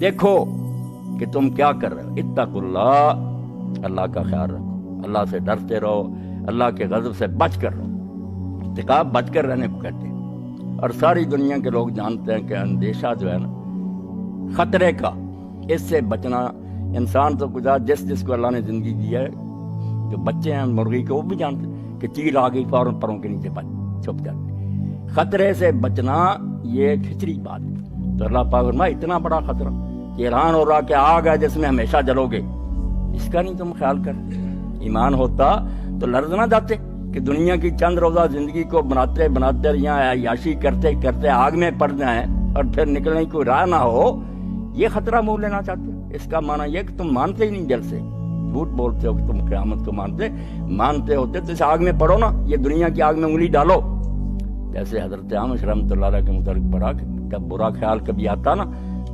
دیکھو کہ تم کیا کر رہے ہو، اتقوا اللہ کا خیال رکھو، اللہ سے ڈرتے رہو، اللہ کے غضب سے بچ کر رہو۔ اتقاء بچ کر رہنے کو کہتے ہیں، اور ساری دنیا کے لوگ جانتے ہیں کہ اندیشہ جو ہے نا خطرے کا، اس سے بچنا انسان تو گزار جس کو اللہ نے زندگی دی ہے، جو بچے ہیں مرغی کے وہ بھی جانتے ہیں کہ چیل آ گئی فوراً پروں کے نیچے چھپ جاتے۔ خطرے سے بچنا یہ فطری بات ہے۔ تو اللہ پاک فرمایا اتنا بڑا خطرہ کہ اعلان ہو رہا کہ آگ ہے جس میں ہمیشہ جلو گے، اس کا نہیں تم خیال کر۔ ایمان ہوتا تو لرز نہ جاتے کہ دنیا کی چند روزہ زندگی کو بناتے بناتے یہاں عیاشی کرتے کرتے آگ میں پڑ جائیں اور پھر نکلنے کی کوئی راہ نہ ہو، یہ خطرہ مول لینا چاہتے۔ اس کا معنی یہ کہ تم مانتے ہی نہیں دل سے، جھوٹ بولتے ہو کہ تم قیامت کو مانتے ہوتے تو اس آگ میں پڑو نا، یہ دنیا کی آگ میں انگلی ڈالو۔ جیسے حضرت عامش رحمۃ اللہ علیہ کے متعلق پڑھا کہ جب برا خیال کبھی آتا نا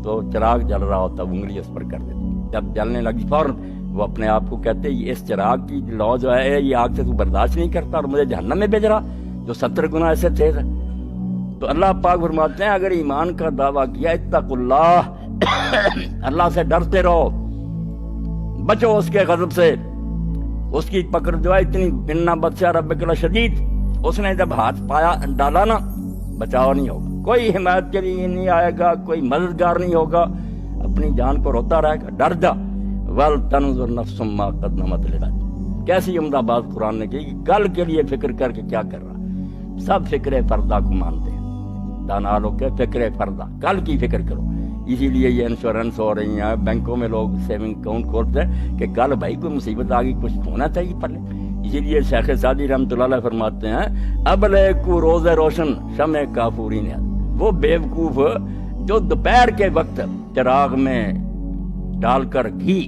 تو چراغ جل رہا ہوتا انگلی اس پر کر دیتے، جب جلنے لگی فوراً وہ اپنے آپ کو کہتے اس چراغ کی لو جو ہے یہ آگ سے تو برداشت نہیں کرتا اور مجھے جہنم میں بھیج رہا جو 70 گنا ایسے تیز ہے۔ تو اللہ پاک فرماتے ہیں اگر ایمان کا دعویٰ کیا اتقوا اللہ، اللہ سے ڈرتے رہو، بچو اس کے غضب سے، اس کی پکڑ جو ہے اتنی انا بطش ربک لشدید، اس نے جب ہاتھ پایا ڈالا نا بچاؤ نہیں ہوگا، کوئی حمایت کے لیے نہیں آئے گا، کوئی مددگار نہیں ہوگا، اپنی جان کو روتا رہے گا۔ ڈر جا وَلْتَنْظُرْ نَفْسٌ مَّا قَدَّمَتْ لِغَدٍ، کیسی عمدہ بات قرآن نے کی کہ کل کے لیے فکر کر کے کیا کر رہا۔ سب فکر فردہ کو مانتے ہیں، دانا لوگ کے فکر فردہ، کل کی فکر کرو۔ اسی لیے یہ انشورنس ہو رہی ہیں، بینکوں میں لوگ سیونگ اکاؤنٹ کھولتے ہیں کہ کل بھائی کوئی مصیبت آ گئی، کچھ ہونا چاہیے پہلے۔ اسی لیے شیخ سعدی رحمۃ اللہ علیہ فرماتے ہیں ابلے کو روز روشن شمع کافوری نے، وہ بیوقوف جو دوپہر کے وقت چراغ میں ڈال کر گھی،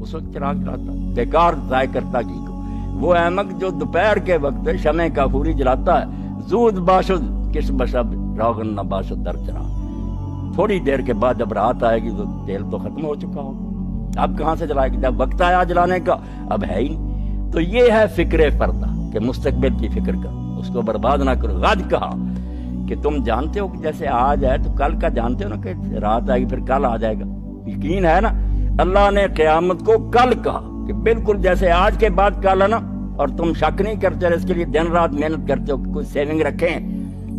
اس وقت چراغ جلاتا بیکار ضائع کرتا گھی کو، وہ احمق جو دوپہر کے وقت شمع کافوری جلاتا ہے، زود باشد کس بشب روغن نہ باشد در چراغ، تھوڑی دیر کے بعد جب رات آئے گی تو تیل تو ختم ہو چکا ہوگا، اب کہاں سے جلائے گی، جب وقت آیا جلانے کا اب ہے ہی نہیں۔ تو یہ ہے فکر فردہ کہ مستقبل کی فکر کرو، اس کو برباد نہ کرو۔ غد کہا کہ تم جانتے ہو کہ جیسے آج ہے تو کل کا جانتے ہو نا کہ رات آئے گی پھر کل آ جائے گا، یقین ہے نا۔ اللہ نے قیامت کو کل کہا کہ بالکل جیسے آج کے بعد کل ہے نا، اور تم شک نہیں کرتے اس کے لیے دن رات محنت کرتے ہو کہ کوئی سیونگ رکھیں،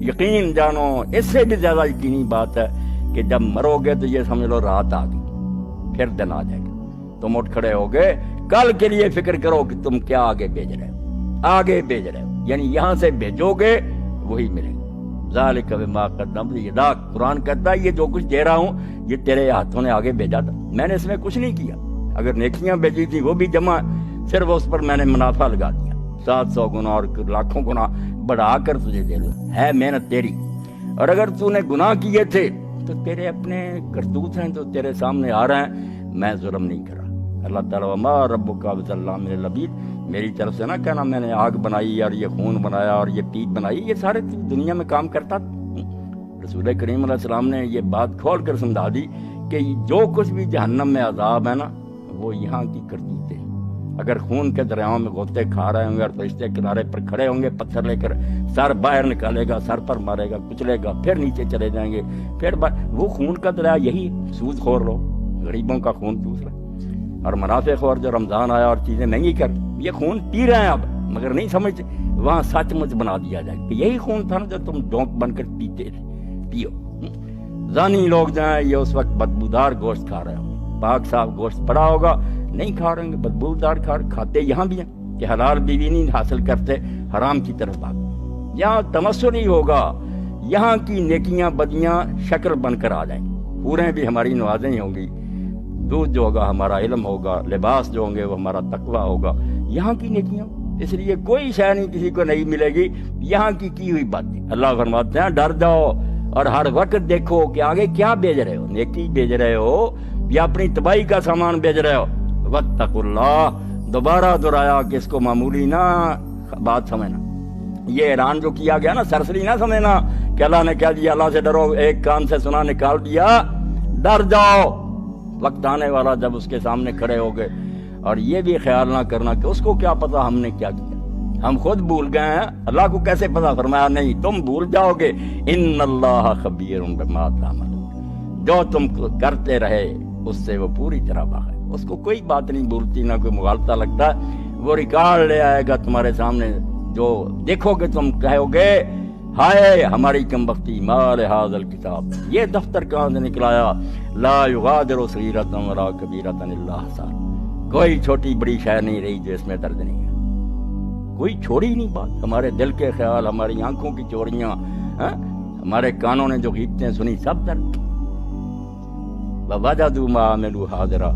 یقین جانو اس سے بھی زیادہ یقینی بات ہے کہ جب مرو گے تو یہ سمجھ لو رات آ گئی پھر دن آ جائے گا، تم اٹھ کھڑے ہو گئے، کل کے لیے فکر کرو کہ تم کیا آگے بھیج رہے ہو، آگے بھیج رہے ہو، یعنی یہاں سے بھیجو گے وہی ملے گا۔ ذالک بما قدمت یداک، قرآن کہتا ہے یہ جو کچھ دے رہا ہوں یہ تیرے ہاتھوں نے آگے بھیجا تھا، میں نے اس میں کچھ نہیں کیا۔ اگر نیکیاں بھیجی تھی وہ بھی جمع، صرف اس پر میں نے منافع لگا دیا، 700 گنا اور لاکھوں گنا بڑھا کر تجھے دے دوں، ہے محنت تیری۔ اور اگر تو نے گناہ کیے تھے تو تیرے اپنے کرتوت ہیں تو تیرے سامنے آ رہے ہیں، میں ظلم نہیں کر رہا۔ اللہ تعالیٰ وما ربک بظلام للعبید، میری طرف سے نہ کہنا میں نے آگ بنائی اور یہ خون بنایا اور یہ پیٹ بنائی، یہ سارے دنیا میں کام کرتا۔ رسول کریم علیہ السلام نے یہ بات کھول کر سمجھا دی کہ جو کچھ بھی جہنم میں عذاب ہے نا وہ یہاں کی کرتوتیں ہیں۔ اگر خون کے دریاؤں میں غوطے کھا رہے ہوں گے اور فرشتے کنارے پر کھڑے ہوں گے پتھر لے کر، سر باہر نکالے گا، سر پر مارے گا، کچلے گا، پھر نیچے چلے جائیں گے، پھر وہ خون کا دریا یہی سود خور لوگ، غریبوں کا خون چوس رہے، اور منافع خور جو رمضان آیا اور چیزیں مہنگی کر یہ خون پی رہے ہیں اب مگر نہیں سمجھتے، وہاں سچ مچ بنا دیا جائے کہ یہی خون تھا نا جو تم ڈونک بن کر پیتے تھے، پیو۔ زانی لوگ جو ہیں یہ اس وقت بدبودار گوشت کھا رہے ہوں، پاک صاف گوشت پڑا ہوگا نہیں کھا رہے ہیں، بدبودار کھاتے یہاں بھی ہیں کہ حلال بیوی نہیں حاصل کرتے، حرام کی طرف بھاگ۔ یہاں تمسر نہیں ہوگا، یہاں کی نیکیاں بدیاں شکل بن کر آ جائیں گی، پورے بھی ہماری نوازیں ہوں گی، دودھ جو ہوگا ہمارا علم ہوگا، لباس جو ہوں گے وہ ہمارا تقویٰ ہوگا، یہاں کی نیکیاں۔ اس لیے کوئی شے نہیں کسی کو نہیں ملے گی یہاں کی ہوئی باتیں۔ اللہ فرماتے ہیں ڈر جاؤ اور ہر وقت دیکھو کہ آگے کیا بیچ رہے ہو، نیکی بیچ رہے ہو یا اپنی تباہی کا سامان بیچ رہے ہو۔ واتقوا اللہ، دوبارہ دہرایا کہ اس کو معمولی نہ بات سمجھنا، یہ اعلان جو کیا گیا نا سرسری نہ سمجھنا کہ اللہ نے کہہ دیا اللہ سے ڈرو، ایک کان سے سنا نکال دیا، ڈر جاؤ، وقت آنے والا جب اس کے سامنے کھڑے ہو گئے۔ اور یہ بھی خیال نہ کرنا کہ اس کو کیا پتا ہم نے کیا کیا، ہم خود بھول گئے ہیں، اللہ کو کیسے پتا؟ فرمایا نہیں تم بھول جاؤ گے، ان اللہ خبیر بما تعملون، جو تم کرتے رہے اس سے وہ پوری طرح باخبر، اس کو کوئی بات نہیں بولتی، نہ کوئی مغالطہ لگتا، وہ ریکارڈ لے آئے گا تمہارے سامنے، جو دیکھو گے تم کہو گے ہائے ہماری کمبختی مال ھذا الکتاب، یہ دفتر کہاں سے نکلایا، لا یغادر صغیرۃ ولا کبیرۃ الا احصاها، کوئی چھوٹی بڑی شے نہیں رہی جو اس میں درج نہیں ہے، کوئی چھوڑی نہیں بات، ہمارے دل کے خیال، ہماری آنکھوں کی چوریاں، ہمارے کانوں نے جو غیبتیں سنی سب درج، ووجدوا ما عملوا حاضرا،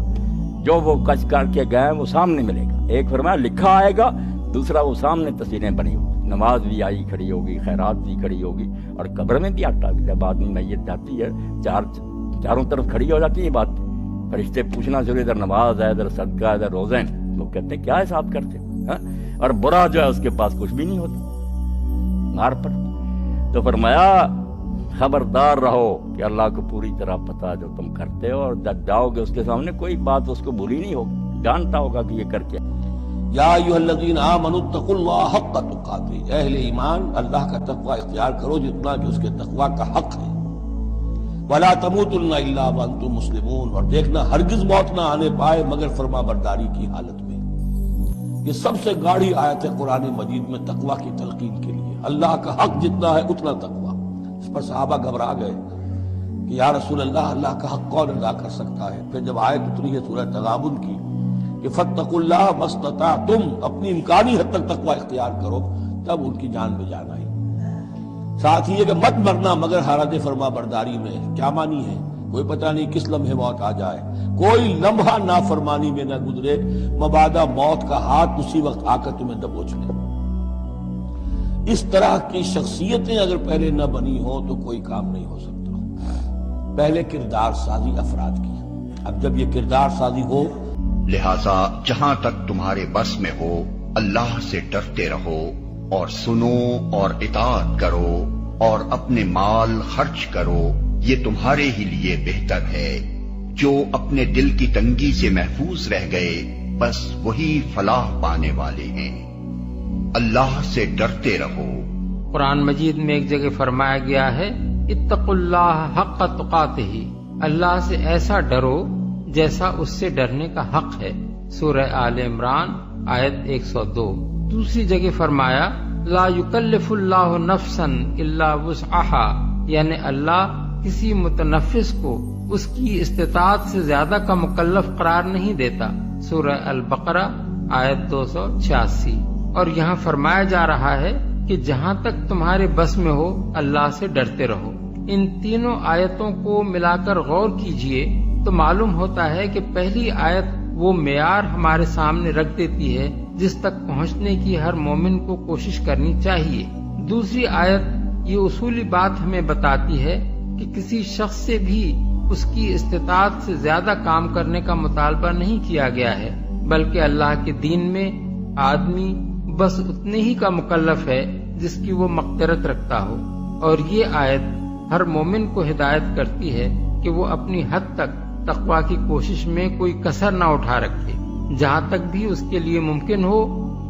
جو وہ کچھ کر کے گئے وہ سامنے ملے گا، ایک فرمایا لکھا آئے گا، دوسرا وہ سامنے تصویریں بنی ہوگی، نماز بھی آئی کھڑی ہوگی، خیرات بھی کھڑی ہوگی، اور قبر میں بھی آتا ہے، جب آدمی میت جاتی ہے چاروں طرف کھڑی ہو جاتی ہے بات، فرشتے پوچھنا شروع، ادھر نماز ہے، ادھر صدقہ ہے، ادھر روزے ہیں، وہ کہتے ہیں کیا حساب کرتے ہیں، اور برا جو ہے اس کے پاس کچھ بھی نہیں ہوتا، مار پڑ۔ تو فرمایا خبردار رہو کہ اللہ کو پوری طرح پتا جو تم کرتے ہو، اور جب جاؤ گے اس کے سامنے کوئی بات اس کو بھولی نہیں ہوگی، جانتا ہوگا کہ یہ کر کے۔ یا ایھا الذین آمنوا اتقوا اللہ حق تقاته، اہل ایمان اللہ کا تقوی اختیار کرو جتنا کہ اس کے تقوی کا حق ہے، ولا تموتن الا وانتم مسلمون، اور دیکھنا ہرگز موت نہ آنے پائے مگر فرما برداری کی حالت میں۔ یہ سب سے گاڑی آیت ہے قرآن مجید میں تقوی کی تلقین کے لیے، اللہ کا حق جتنا ہے اتنا تقوی۔ اس پر صحابہ گھبرا گئے کہ یا رسول اللہ، اللہ کا حق کون ادا کر سکتا ہے؟ پھر جب آیت اتری ہے سورہ تغابن کی کہ فاتقوا اللہ ما استطعتم، اپنی امکانی حد تک تقوی اختیار کرو، تب ان کی جان میں جان آئی۔ ساتھ ہی یہ کہ مت مرنا مگر حالت فرما برداری میں، کیا معنی ہے؟ کوئی پتہ نہیں کس لمحے موت آ جائے، کوئی لمحہ نافرمانی میں نہ گزرے، مبادا موت کا ہاتھ اسی وقت آ کر تمہیں دبوچ لے۔ اس طرح کی شخصیتیں اگر پہلے نہ بنی ہو تو کوئی کام نہیں ہو سکتا۔ پہلے کردار سازی افراد کی، اب جب یہ کردار سازی ہو، لہذا جہاں تک تمہارے بس میں ہو اللہ سے ڈرتے رہو، اور سنو اور اطاعت کرو، اور اپنے مال خرچ کرو، یہ تمہارے ہی لیے بہتر ہے۔ جو اپنے دل کی تنگی سے محفوظ رہ گئے بس وہی فلاح پانے والے ہیں۔ اللہ سے ڈرتے رہو۔ قرآن مجید میں ایک جگہ فرمایا گیا ہے اتقوا اللہ حق تقاتہ، اللہ سے ایسا ڈرو جیسا اس سے ڈرنے کا حق ہے، سورہ آل عمران آیت 102۔ دوسری جگہ فرمایا لا یکلف اللہ نفسا الا وسعها، یعنی اللہ کسی متنفس کو اس کی استطاعت سے زیادہ کا مکلف قرار نہیں دیتا، سورہ البقرہ آیت 286۔ اور یہاں فرمایا جا رہا ہے کہ جہاں تک تمہارے بس میں ہو اللہ سے ڈرتے رہو۔ ان تینوں آیتوں کو ملا کر غور کیجئے تو معلوم ہوتا ہے کہ پہلی آیت وہ معیار ہمارے سامنے رکھ دیتی ہے جس تک پہنچنے کی ہر مومن کو کوشش کرنی چاہیے۔ دوسری آیت یہ اصولی بات ہمیں بتاتی ہے کہ کسی شخص سے بھی اس کی استطاعت سے زیادہ کام کرنے کا مطالبہ نہیں کیا گیا ہے، بلکہ اللہ کے دین میں آدمی بس اتنے ہی کا مکلف ہے جس کی وہ مقدرت رکھتا ہو۔ اور یہ آیت ہر مومن کو ہدایت کرتی ہے کہ وہ اپنی حد تک تقوی کی کوشش میں کوئی کسر نہ اٹھا رکھے، جہاں تک بھی اس کے لیے ممکن ہو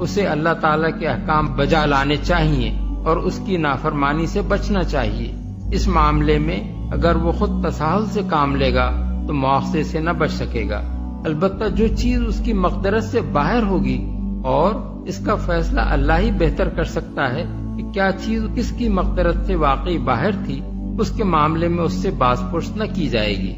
اسے اللہ تعالیٰ کے احکام بجا لانے چاہیے اور اس کی نافرمانی سے بچنا چاہیے۔ اس معاملے میں اگر وہ خود تساہل سے کام لے گا تو مواخذے سے نہ بچ سکے گا۔ البتہ جو چیز اس کی مقدرت سے باہر ہوگی، اور اس کا فیصلہ اللہ ہی بہتر کر سکتا ہے کہ کیا چیز کس کی مقدرت سے واقعی باہر تھی، اس کے معاملے میں اس سے باز پرس نہ کی جائے گی۔